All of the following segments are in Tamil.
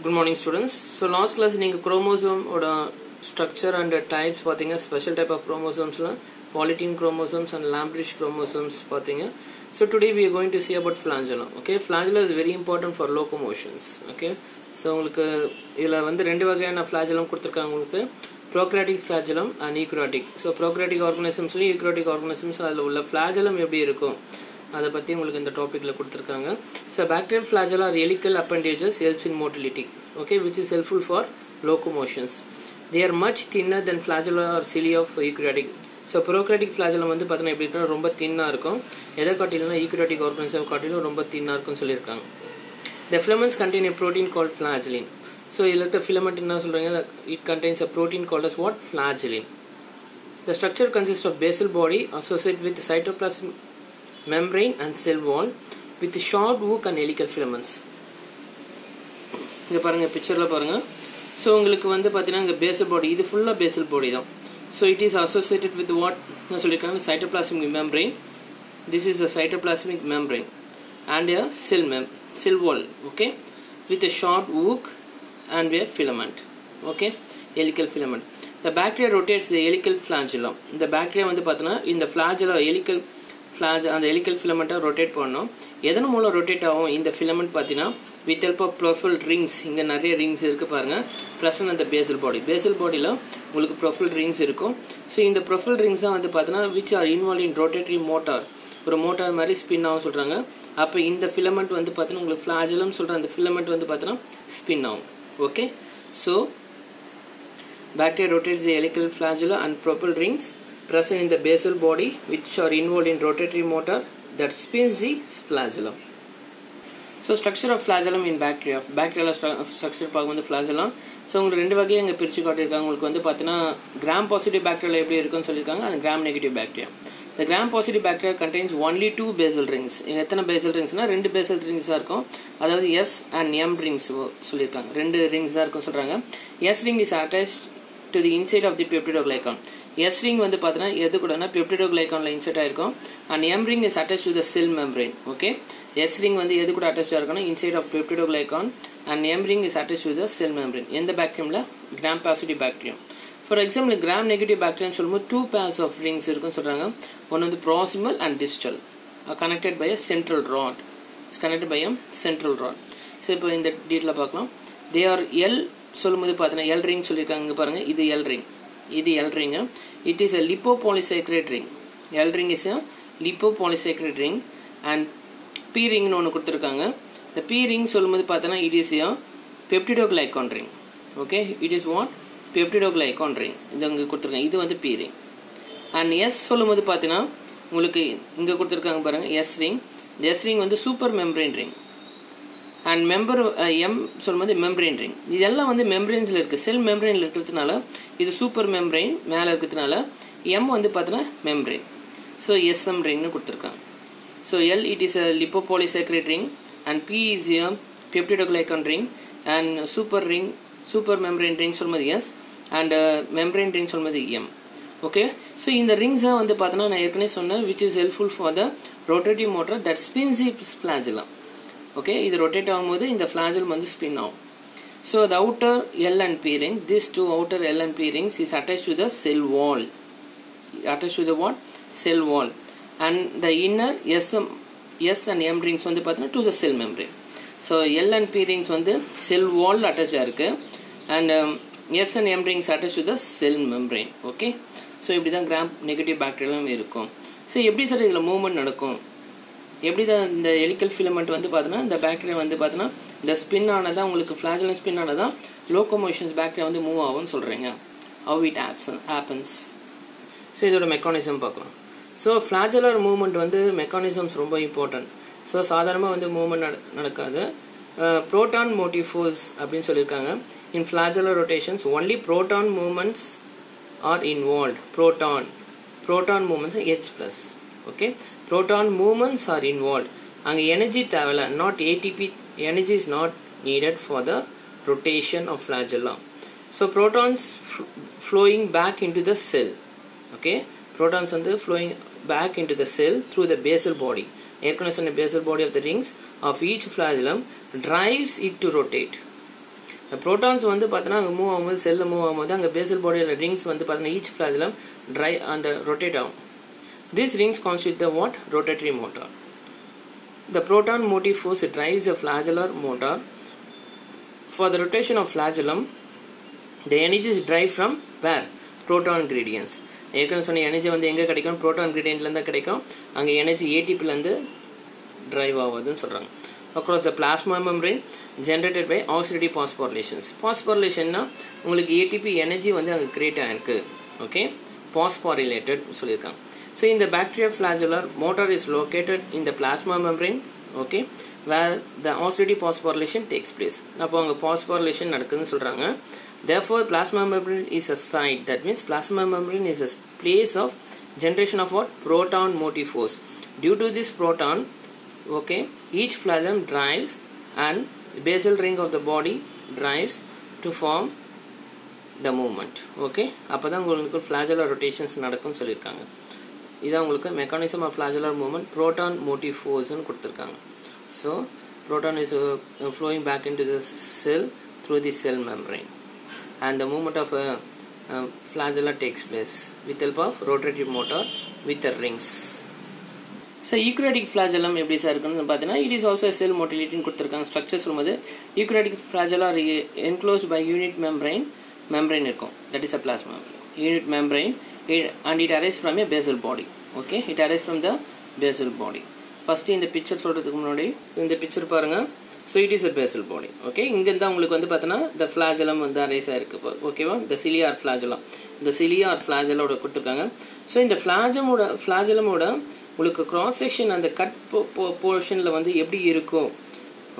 Good morning, students. So last class you chromosome or structure and types பார்த்தீங்க special type of chromosomes polytene chromosomes and Lamprey chromosomes பார்த்தீங்க. So today we are going to see about flagella. Okay, flagella is very important for locomotions. Okay, so உங்களுக்கு இதுல வந்து ரெண்டு வகையான flagellum கொடுத்திருக்காங்க உங்களுக்கு prokaryotic flagellum and eukaryotic. So prokaryotic organisms eukaryotic organisms அதுல உள்ள flagellum எப்படி இருக்கும் அதை பத்தி உங்களுக்கு இந்த டாபிக்ல கொடுத்திருக்காங்க. So bacterial flagella are helical appendages helps in motility, okay, which is helpful for locomotions. They are much thinner than flagella or cilia of eukaryotic. So prokaryotic flagellum வந்து பார்த்தா எப்படி இருக்குன்னா ரொம்ப தின்னா இருக்கும். எதை காட்டிலும் eukaryotic organism காட்டிலும் ரொம்ப தின்னா இருக்கும்னு சொல்லிருக்காங்க. The filaments contain a protein called flagellin. So இதுல இருக்க filament என்ன சொல்றாங்க? It contains a protein called as what? Flagellin. The structure consists of basal body associated with cytoplasm membrane and cell wall with short hook and helical filaments. இங்க பாருங்க பிக்சர்ல பாருங்க. சோ உங்களுக்கு வந்து பாத்தீங்கன்னா இங்க basal body இது ஃபுல்லா basal body தான். So it is associated with what நான் சொல்லிருக்காங்க cytoplasmic membrane. This is a cytoplasmic membrane and a cell wall, okay, with a short hook and a filament, okay, helical filament. The bacteria rotates the helical flagellum. இந்த பாக்டீரியா வந்து பாத்தீங்கன்னா இந்த flagella helical அந்த helical filament rotate பண்ணனும். எதன் மூலம் rotate ஆகும் இந்த filament பாத்தீனா with help of profile rings. இங்க நிறைய rings இருக்கு பாருங்க. present on the basal bodyல உங்களுக்கு profile rings இருக்கும். So இந்த profile rings தான் வந்து பாத்தீனா which are involved in rotatory motor. ஒரு மோட்டார் மாதிரி ஸ்பின் ஆகும் சொல்றாங்க. அப்ப இந்த filament வந்து பாத்தீனா உங்களுக்கு flagellum சொல்ற அந்த filament வந்து பாத்தீனா ஸ்பின் ஆகும். Okay? So bacteria rotates the helical flagella and profile rings present in the basal body which are involved in rotatory motor that spins the flagellum. So structure of flagellum in bacteria. Bacterial structure பார்க்கும் வந்து flagellum. So உங்களுக்கு ரெண்டு வகையா இங்க பிரிச்சு காட்டிருக்காங்க. உங்களுக்கு வந்து பார்த்தீனா gram positive bacteria எப்படி இருக்குன்னு சொல்லிருக்காங்க and gram negative bacteria. The gram positive bacteria contains only two basal rings. எத்தனை basal ringsனா ரெண்டு basal rings இருக்கும். அதாவது S and M rings சொல்லிருக்காங்க. ரெண்டு rings தான் இருக்கும் சொல்றாங்க. S ring is attached to the inside of the peptidoglycan. S ring வந்து பார்த்தீனா எது கூடனா peptidoglycanல இன்சர்ட் ஆயிருக்கும் and M ring is attached to the cell membrane. Okay, S ring வந்து எது கூட attach ஆயிருக்குனா inside of peptidoglycan and M ring is attached to the cell membrane. எந்த பாக்டீரியால gram positive bacterium. For example, gram negative bacterium சொல்லும்போது two pairs of rings இருக்குன்னு சொல்றாங்க. ஒன்னு வந்து proximal and distal are connected by a central rod. It's connected by a central rod. So இப்போ இந்த டீடைலா பார்க்கலாம். They are L சொல்லும்போது பார்த்தீனா L ring சொல்லிருக்காங்க. இங்க பாருங்க இது L ring. இது L ring. It is a lipopolysaccharide ring. L ring is a lipopolysaccharide ring and P ring னு ஒன்னு கொடுத்திருக்காங்க. The P ring சொல்லும்போது பார்த்தா it is a peptidoglycan ring. Okay, it is what? Peptidoglycan ring. இது அங்க கொடுத்திருக்காங்க. இது வந்து P ring. And S சொல்லும்போது பார்த்தீனா உங்களுக்கு இங்க கொடுத்திருக்காங்க பாருங்க S ring. The S ring வந்து super membrane ring. And member M சொல்லும்போது membrane ring. இதெல்லாம் வந்து membranesல இருக்கு. செல் membraneல இருக்கிறதுனால இது super membrane மேல இருக்கிறதுனால M வந்து பார்த்தீனா membrane. So SM ring னு கொடுத்திருக்காங்க. So L it is a lipopolysaccharide ring and P is a peptidoglycan ring and super membrane ring சொல்லும்போது S and membrane ring சொல்லும்போது M. Okay, so இந்த rings வந்து பார்த்தீனா நான் ஏற்கனவே சொன்னேன் which is helpful for the rotatory motor that spins the flagellum. Okay, இது rotate ஆகும்போது இந்த flagellum வந்து spin ஆகும். So the outer L and P rings, these two outer L and P rings is attached to the cell wall. Attached to the what? Cell wall. And the inner S and M rings வந்து பார்த்தீங்கன்னா to the cell membrane. So L and P rings வந்து cell wall attached இருக்கு and S and M rings attached to the cell membrane. Okay, so இப்படி தான் gram negative bacteria இருக்கும். So எப்படி சார் இதுல மூவ்மெண்ட் நடக்கும்? எப்படி தான் இந்த helical filament வந்து பார்த்தீங்கன்னா இந்த பாக்டீரியா வந்து பார்த்தீங்கன்னா இந்த ஸ்பின் ஆனதா உங்களுக்கு flagellum ஸ்பின் ஆனதா locomotions பாக்டீரியா வந்து மூவ் ஆகும்னு சொல்றீங்க. How it happens. So இதோட மெக்கானிசம் பார்க்கலாம். So flagellar movement வந்து மெக்கானிசம்ஸ் ரொம்ப இம்பார்ட்டன்ட். ஸோ சாதாரணமாக வந்து மூவ்மெண்ட் நடக்காது. proton motive force அப்படின்னு சொல்லியிருக்காங்க. In flagellar rotations only proton movements are involved. proton movements H+. Okay, proton movements are involved. அங்க எனர்ஜி தேவையில்ல. not ATP energy is not needed for the rotation of flagella. So protons flowing back into the cell. Okay, protons வந்து flowing back into the cell through the basal body. ஏற்கனவே சொன்ன basal body of the rings of each flagellum drives it to rotate. The protons வந்து பார்த்தீங்கன்னா அங்கே மூவ் ஆகும்போது செல்லில் மூவ் ஆகும்போது அங்கே பேசல் பாடியில் ரிங்ஸ் வந்து பார்த்தீங்கன்னா ஈச் ஃப்ளாஜலம் ட்ரை அந்த ரொட்டேட் ஆகும். These rings constitute the what? Rotatory motor. The proton motive force drives the flagellar motor. For the rotation of flagellum, the energy is derived from where? Proton gradients. ஏற்கனவே சொன்ன எனர்ஜி வந்து எங்கே கிடைக்கும்? ப்ரோட்டான் கிரேடியன்ட்லேருந்து தான் கிடைக்கும். அங்கே எனர்ஜி ஏடிபிலேருந்து ட்ரைவ் ஆகுதுன்னு சொல்கிறாங்க. Across the plasma membrane generated by oxidative phosphorylations. Phosphorylation உங்களுக்கு ATP எனர்ஜி வந்து அங்கே கிரியேட் ஆகிருக்கு. ஓகே, phosphorylated சொல்லியிருக்காங்க. So in the bacterial flagellar motor is located in the plasma membrane, okay, where the oxidative phosphorylation takes place. அப்போ அங்கே phosphorylation நடக்குதுன்னு சொல்கிறாங்க. Therefore plasma membrane is a site, that means plasma membrane is a place of generation of what? Proton motive force. Due to this proton, okay, each flagellum drives and basal ring of the body drives to form the movement. Okay, அப்போ தான் உங்களுக்கு flagellar rotations நடக்கும்னு சொல்லியிருக்காங்க. இதான் உங்களுக்கு mechanism of flagellar movement proton motive ஃபோர்ஸ்னு கொடுத்துருக்காங்க. So proton is flowing back into the cell through the cell membrane and the movement of flagella takes place with help of rotative motor with rings. So eukaryotic flagellum எப்படி சார் இருக்குன்னு பார்த்தீங்கன்னா இட் இஸ் ஆல்சோ செல் மோட்டிலிட்டின்னு கொடுத்துருக்காங்க. ஸ்ட்ரக்சர்ஸ் சொல்லும்போது eukaryotic flagella enclosed by unit membrane இருக்கும். That is a plasma unit membrane. And it arises from a basal body. Okay, it arises from the basal body. First in the picture சொல்றதுக்கு முன்னாடி so இந்த picture பாருங்க. So it is a basal body. Okay, இங்க இருந்தா உங்களுக்கு வந்து பார்த்தனா the flagellum வந்து arise ஆயிருக்கு. ஓகேவா, the cilia or flagellum. இந்த cilia or flagellum ஓட கொடுத்திருக்காங்க. So இந்த flagellum ஓட உங்களுக்கு cross section அந்த கட் போர்ஷன்ல வந்து எப்படி இருக்கும்?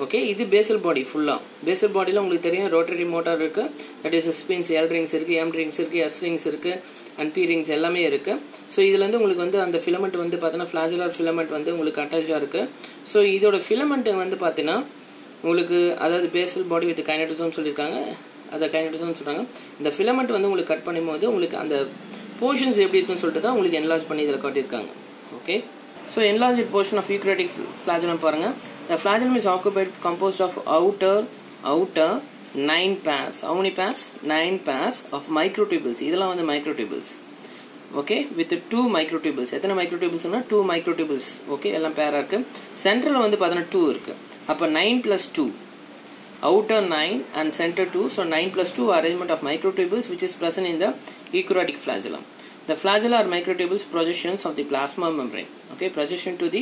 ஓகே, இது பேசல் பாடி ஃபுல்லாக. பேசல் பாடியில் உங்களுக்கு தெரியும் ரோட்டரி மோட்டார் இருக்குது. That is spins L rings இருக்குது, எம் ரிங்ஸ் இருக்குது, எஸ் ரிங்ஸ் இருக்குது அண்ட் பி ரிங்ஸ் எல்லாமே இருக்குது. ஸோ இதில் வந்து உங்களுக்கு வந்து அந்த ஃபிலமெண்ட் வந்து பார்த்தீங்கன்னா ஃப்ளாஜெல்லர் ஃபிலமெண்ட் வந்து உங்களுக்கு அட்டாச்சாக இருக்குது. ஸோ இதோட ஃபிலமெண்ட் வந்து பார்த்தீங்கன்னா உங்களுக்கு அதாவது பேசல் பாடி வித் கைனடிசம் சொல்லியிருக்காங்க. அதை கைனடிசம் சொல்கிறாங்க. இந்த ஃபிலமெண்ட் வந்து உங்களுக்கு கட் பண்ணும்போது உங்களுக்கு அந்த போர்ஷன்ஸ் எப்படி இருக்குன்னு சொல்லிட்டு தான் உங்களுக்கு என்லார்ஜ் பண்ணி இதில் காட்டியிருக்காங்க. Okay, so enlarged portion of eukaryotic flagellum பாருங்க. The flagellum is occupied composed of outer 9 pairs. How many pairs? 9 pairs of microtubules. இதெல்லாம் வந்து microtubules. Okay, with 2 microtubules. எத்தனை microtubules னா 2 microtubules. Okay, எல்லாம் பேரா இருக்கு. சென்ட்ரல் வந்து பார்த்தீங்கன்னா 2 இருக்கு. அப்ப 9 plus 2. Outer 9 and center 2. So 9 plus 2 arrangement of microtubules which is present in the eukaryotic flagellum. The flagella are microtubules projections of the plasma membrane. Okay, projection to the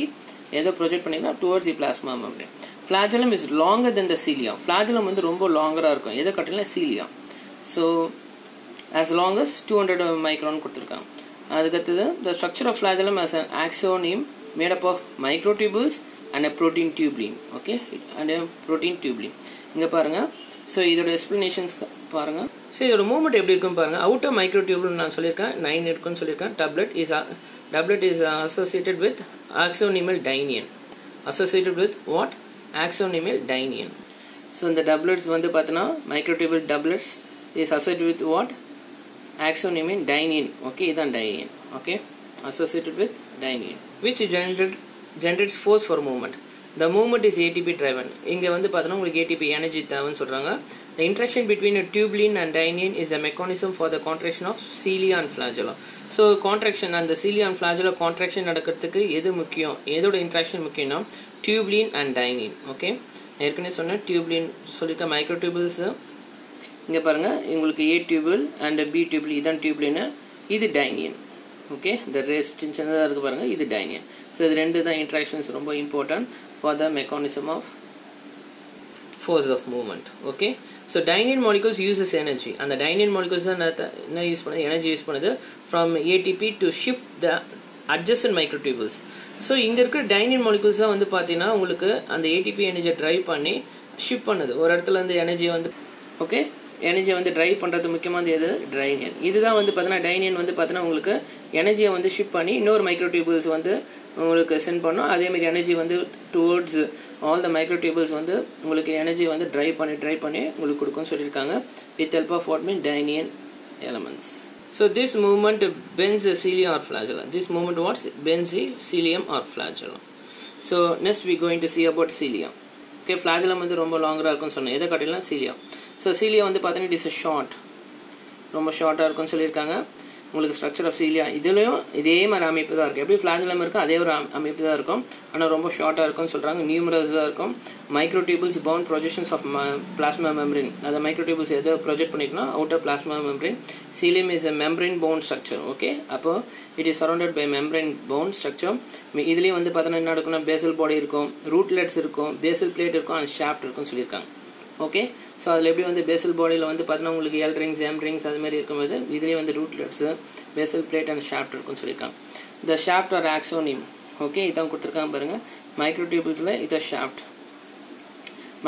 either project பண்ணீங்கன்னா towards the plasma membrane. Flagellum is longer than the cilia. Flagellum வந்து ரொம்ப லாங்கரா இருக்கும். எதை கட்டினா cilia. So as long as 200 micron கொடுத்திருக்காங்க. அதுக்கடுத்து the structure of flagellum as an axonium made up of microtubules and a protein tubulin. Okay, and a protein tubulin. இங்க பாருங்க. So இதோட explanations பாருங்க. So இதோட மூவ்மெண்ட் எப்படி இருக்கும் பாருங்க. அவுட்டர் மைக்ரோடியூபுல் நான் சொல்லியிருக்கேன் 9 இருக்குன்னு சொல்லியிருக்கேன். Doublet is associated with axonal dynein. Associated with what? Axonal dynein. So இந்த doublets வந்து பார்த்தீங்கன்னா மைக்ரோடியூபுல் doublets is associated with what? Axonal dynein. Okay, இதான் dynein. Okay, associated with dynein which generates force for movement. The movement is ATP driven. இங்க வந்து பார்த்தீங்கன்னா உங்களுக்கு ATP எனர்ஜி தேவைன்னு சொல்றாங்க. The interaction between a tubulin and dynein is the mechanism for the contraction of cilia and flagella. So contraction and the cilia and flagella contraction நடக்கிறதுக்கு எது முக்கியம்? எதோட interaction முக்கியம்னா tubulin and dynein. Okay, ஏற்கனவே சொன்ன tubulin சொல்லிருக்க microtubules. இங்க பாருங்க உங்களுக்கு A tubule and B tubule இதான் tubulin, இது dynein. Okay, the rest சின்னதா இருக்கு பாருங்க, இது dynein. So இது ரெண்டு தான் interactions ரொம்ப important for the mechanism of force of movement. Okay, so dynein molecules uses energy and the dynein molecules என்ன யூஸ் பண்ணுது? எனர்ஜி யூஸ் பண்ணுது from ATP to shift the adjacent microtubules. So இங்க இருக்கிற dynein molecules தான் வந்து பாத்தீங்கன்னா உங்களுக்கு அந்த ATP எனர்ஜியை டிரைவ் பண்ணி ஷிஃப்ட் பண்ணுது ஒரு இடத்துல இருந்து எனர்ஜி வந்து. ஓகே, எனர்ஜியை வந்து டிரைவ் பண்ணுறது முக்கியமானது எது? டைனியன். இதுதான் வந்து பார்த்தீங்கன்னா டைனியன் வந்து பார்த்தீங்கன்னா உங்களுக்கு எனர்ஜியை வந்து ஷிஃப்ட் பண்ணி இன்னொரு மைக்ரோடியூபிள்ஸ் வந்து உங்களுக்கு சென்ட் பண்ணோம். அதேமாதிரி எனர்ஜி வந்து டுவோர்ட்ஸ் ஆல் த மைக்ரோடியூபிள்ஸ் வந்து உங்களுக்கு எனர்ஜி வந்து டிரைவ் பண்ணி உங்களுக்கு கொடுக்கும்னு சொல்லியிருக்காங்க with help of what mean dynein elements. So this movement bends the cilia or flagella. This movement what? Bends the cilium or flagellum. So next we are going to see about cilia. Okay flagellum வந்து ரொம்ப லாங்கராக இருக்கும்னு சொன்னேன். எதை காட்டிலாம் சீலியா. ஸோ சீலியா வந்து பார்த்தீங்கன்னா இட் இஸ் அ ஷார்ட், ரொம்ப ஷார்ட்டாக இருக்கும்னு சொல்லியிருக்காங்க. உங்களுக்கு ஸ்ட்ரக்சர் ஆஃப் சீலியா இதுலேயும் இதே மாதிரி அமைப்பு தான் இருக்கும். எப்படி ஃப்ளாஜலம் இருக்கும் அதே ஒரு அமைப்பு தான் இருக்கும், ஆனால் ரொம்ப ஷார்ட்டாக இருக்கும்னு சொல்கிறாங்க. நியூமரஸாக இருக்கும். Microtubules bound projections of plasma membrane. அதை மைக்ரோடியூபிள்ஸ் எதை ப்ரொஜெக்ட் பண்ணிக்கணும் outer plasma membrane. Cilium is a membrane bound structure. Okay, அப்போ it is surrounded by membrane bound structure. இதுலேயும் வந்து பார்த்தோன்னா என்ன இருக்குன்னா பேசல் பாடி இருக்கும், ரூட்லெட்ஸ் இருக்கும், பேசல் பிளேட் இருக்கும், அண்ட் ஷாஃப்ட் இருக்கும்னு சொல்லியிருக்காங்க. ஓகே, ஸோ அதில் எப்படி வந்து பேசல் பாடியில் வந்து பார்த்தீங்கன்னா உங்களுக்கு எல் ரிங்ஸ் எம் ரிங்ஸ் அது மாதிரி இருக்கும்போது இதுலேயே வந்து ரூட்லெட்ஸு பேசல் பிளேட் அண்ட் ஷாஃப்ட் இருக்குன்னு சொல்லியிருக்காங்க. இந்த ஷாஃப்ட் ஆர் ஆக்சோனியம். ஓகே, இதான் கொடுத்துருக்காங்க பாருங்கள். மைக்ரோடியூபிள்ஸில் இதை ஷாஃப்ட்,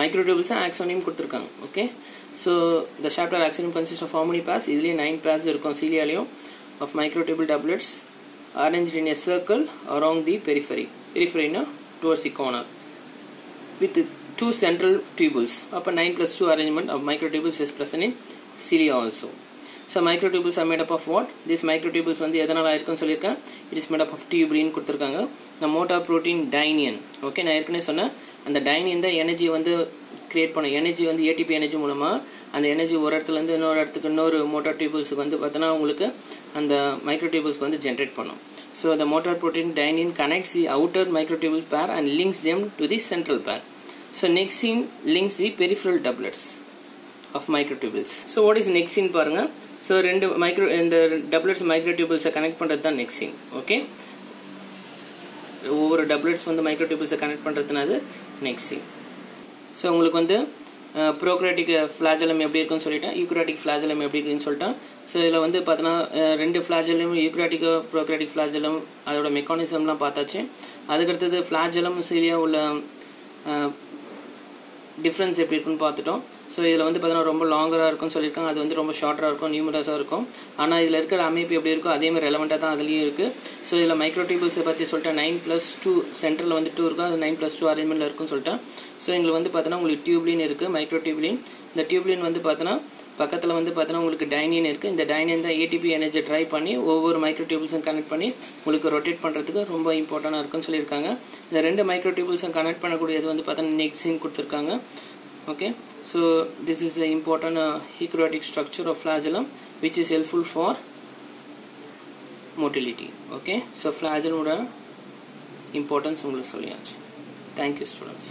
மைக்ரோடியூபிள்ஸ் ஆக்சோனியம் கொடுத்துருக்காங்க. Okay, so the shaft or axoneme consist of how many pairs? இதுலேயே 9 pairs இருக்கும் சீலியாலையும் of microtubule doublets arranged in a circle around the periphery. Periphery na towards the corner with 2 central tubules. Upper 9+2 arrangement of microtubules is present in cilia also. So microtubules are made up of what? These microtubules வந்து எதனால இருக்குன்னு சொல்லியிருக்கேன். It is made up of tubulin கொடுத்துருக்காங்க. The motor protein dynein. Okay, நான் ஏற்கனவே சொன்னேன் அந்த டைனின் தான் எனர்ஜி வந்து கிரியேட் பண்ண எனர்ஜி வந்து ஏடிபி எனர்ஜி மூலமாக அந்த எனர்ஜி ஒரு இடத்துலேருந்து இன்னொரு இடத்துக்கு இன்னொரு மோட்டார் டியூபிள்ஸுக்கு வந்து பார்த்தோன்னா உங்களுக்கு அந்த மைக்ரோடியூபிள்ஸ்க்கு வந்து ஜென்ரேட் பண்ணும். So the motor protein dynein connects the outer microtubule pair and links them to the central pair. So nexin links the peripheral doublets of microtubules. So what is nexin பாருங்க. So ரெண்டு இந்த doublets microtubules கனெக்ட் பண்ணுறது தான் nexin. ஓகே, ஒவ்வொரு doublets வந்து microtubules கனெக்ட் பண்ணுறதுனால nexin. ஸோ உங்களுக்கு வந்து ப்ரோக்ராட்டிக் ஃப்ளாஜலம் எப்படி இருக்குன்னு சொல்லிட்டேன், யூக்ராட்டிக் ஃப்ளாஜலம் எப்படி இருக்குன்னு சொல்லிட்டேன். ஸோ இதில் வந்து பார்த்தோன்னா ரெண்டு ஃப்ளாஜலம் யூக்ராட்டிக் ப்ரோக்ராட்டிக் ஃப்ளாஜலம் அதோட மெக்கானிசம்லாம் பார்த்தாச்சு. அதுக்கடுத்தது ஃப்ளாஜலம் சீலியா உள்ள டிஃப்ரென்ஸ் எப்படி இருக்குன்னு பார்த்துட்டோம். ஸோ இதில் வந்து பார்த்தீங்கன்னா ரொம்ப லாங்கராக இருக்கும்னு சொல்லியிருக்காங்க, அது வந்து ரொம்ப ஷார்ட்டாக இருக்கும், நியூமரஸாக இருக்கும். ஆனால் இதில் இருக்கிற அமைப்பு எப்படி இருக்கோ அதே மாதிரி ரெலவெண்ட்டாக தான் அதுலேயும் இருக்குது. ஸோ இதில் மைக்ரோடியூபிள்ஸை பற்றி சொல்லிட்டேன். 9+2 சென்டரில் வந்து 2 இருக்கும், அது 9+2 அரேஞ்ச்மெண்ட்டில் இருக்குன்னு சொல்லிட்டேன். ஸோ எங்களுக்கு வந்து பார்த்தோன்னா உங்களுக்கு டியூப்லின் இருக்குது, மைக்ரோடியூப்லின். இந்த டியூப்லின் வந்து பார்த்தோன்னா பக்கத்தில் வந்து பார்த்தோன்னா உங்களுக்கு டைனியன் இருக்குது. இந்த டைனியன் தான் ஏடிபி எனர்ஜி ட்ரை பண்ணி ஒவ்வொரு மைக்ரோடியூபிள்ஸும் கனெக்ட் பண்ணி உங்களுக்கு ரொட்டேட் பண்ணுறதுக்கு ரொம்ப இம்பார்ட்டண்டாக இருக்குன்னு சொல்லியிருக்காங்க. இந்த ரெண்டு மைக்ரோடியூபிள்ஸும் கனெக்ட் பண்ணக்கூடியது வந்து பார்த்தோன்னா நெக்ஸின் கொடுத்துருக்காங்க. Okay, so this is the important eukaryotic structure of flagellum which is helpful for motility. Okay, so flagellum importance உங்களுக்கு சொல்லியாச்சு. Thank you students.